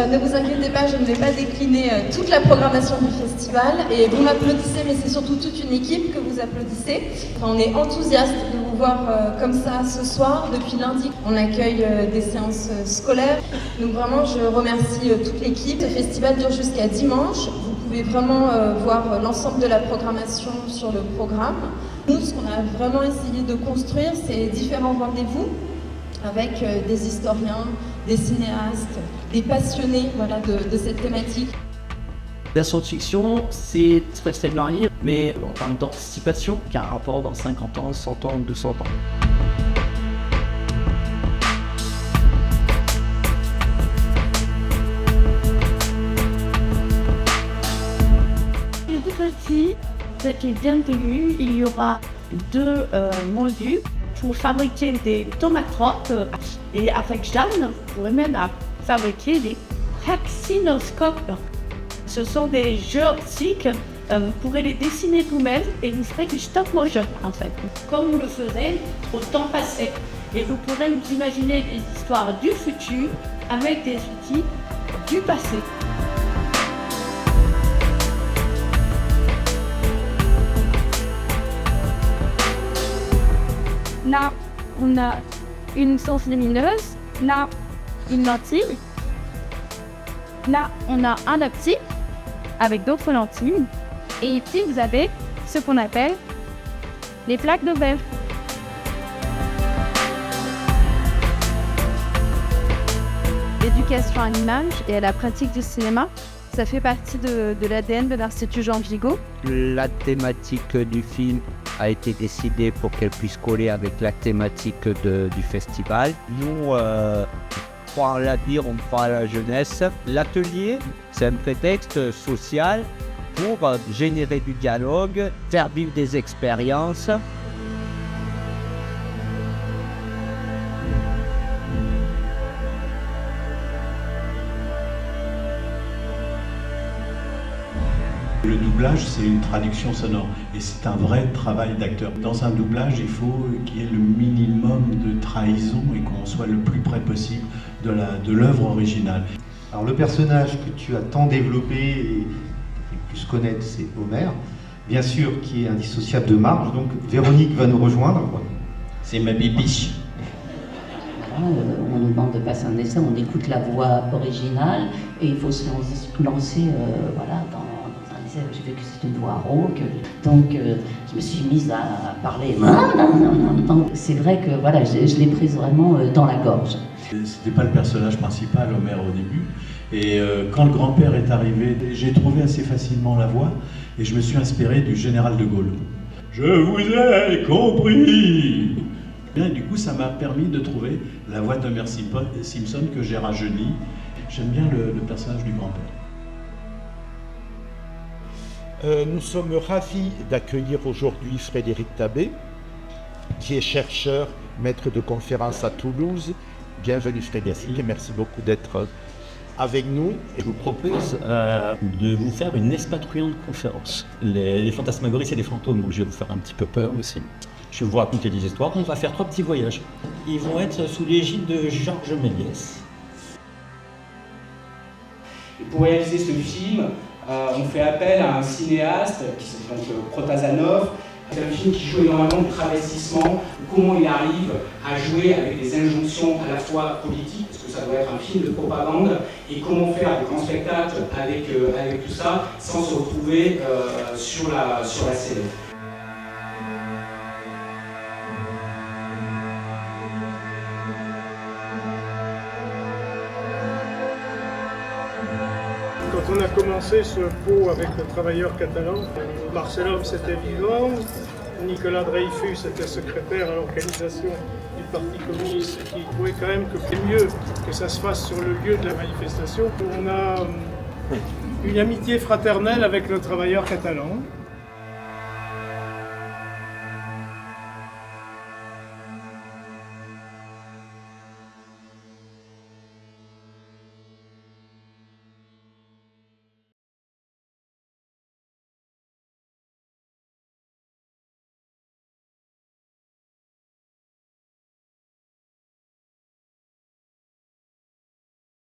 Ne vous inquiétez pas, je ne vais pas décliner toute la programmation du festival. Et vous m'applaudissez, mais c'est surtout toute une équipe que vous applaudissez. Enfin, on est enthousiaste de vous voir comme ça ce soir. Depuis lundi, on accueille des séances scolaires. Donc vraiment, je remercie toute l'équipe. Le festival dure jusqu'à dimanche. Vous pouvez vraiment voir l'ensemble de la programmation sur le programme. Nous, ce qu'on a vraiment essayé de construire, c'est différents rendez-vous avec des historiens, des cinéastes, des passionnés de cette thématique. La science-fiction, c'est très varié, mais en termes d'anticipation, qui a un rapport dans 50 ans, 100 ans, 200 ans. Petit, cette bienvenue, il y aura 2 modules pour fabriquer des tomates fortes et avec Jeanne, vous pourrez même fabriquer des praxinoscopes. Ce sont des jeux optiques, vous pourrez les dessiner vous-même et vous ferez du stop motion en fait, comme vous le faisiez au temps passé. Et vous pourrez vous imaginer des histoires du futur avec des outils du passé. Là, on a une source lumineuse, là, une lentille. Là, on a un optique avec d'autres lentilles. Et ici, vous avez ce qu'on appelle les plaques de verre. L'éducation à l'image et à la pratique du cinéma, ça fait partie de l'ADN de l'Institut Jean Vigo. La thématique du film a été décidée pour qu'elle puisse coller avec la thématique du festival. Nous, on croit en l'avenir, on croit à la jeunesse. L'atelier, c'est un prétexte social pour générer du dialogue, faire vivre des expériences. Le doublage, c'est une traduction sonore et c'est un vrai travail d'acteur. Dans un doublage, il faut qu'il y ait le minimum de trahison et qu'on soit le plus près possible de l'œuvre originale. Alors le personnage que tu as tant développé et plus connaître, c'est Homer, bien sûr, qui est indissociable de Marge. Donc Véronique va nous rejoindre. C'est ma bibiche. On nous demande de passer un essai, on écoute la voix originale et il faut se lancer dans un essai. J'ai vu que c'était une voix rauque, donc je me suis mise à parler. Non. C'est vrai que je l'ai prise vraiment dans la gorge. C'était pas le personnage principal, Homer, au début. Et quand le grand-père est arrivé, j'ai trouvé assez facilement la voix et je me suis inspiré du général de Gaulle. Je vous ai compris. Bien, du coup, ça m'a permis de trouver la voix d'Homer Simpson que j'ai rajeuni. J'aime bien le personnage du grand-père. Nous sommes ravis d'accueillir aujourd'hui Frédéric Tabé, qui est chercheur, maître de conférence à Toulouse. Bienvenue Frédéric et merci beaucoup d'être avec nous. Je vous propose de vous faire une expatrouillante conférence. Les fantasmagories, c'est des fantômes, donc je vais vous faire un petit peu peur aussi. Je vais vous raconter des histoires. On va faire 3 petits voyages. Ils vont être sous l'égide de Georges Méliès. Pour réaliser ce film, on fait appel à un cinéaste qui s'appelle Protazanov. C'est un film qui joue énormément de travestissement, comment il arrive à jouer avec des injonctions à la fois politiques, parce que ça doit être un film de propagande, et comment faire des grands spectacles avec tout ça sans se retrouver sur la scène. Quand on a commencé ce pot avec le travailleur catalan, Marcel Homs était vivant, Nicolas Dreyfus était secrétaire à l'organisation du Parti communiste, qui trouvait quand même que c'est mieux que ça se fasse sur le lieu de la manifestation. On a une amitié fraternelle avec le travailleur catalan.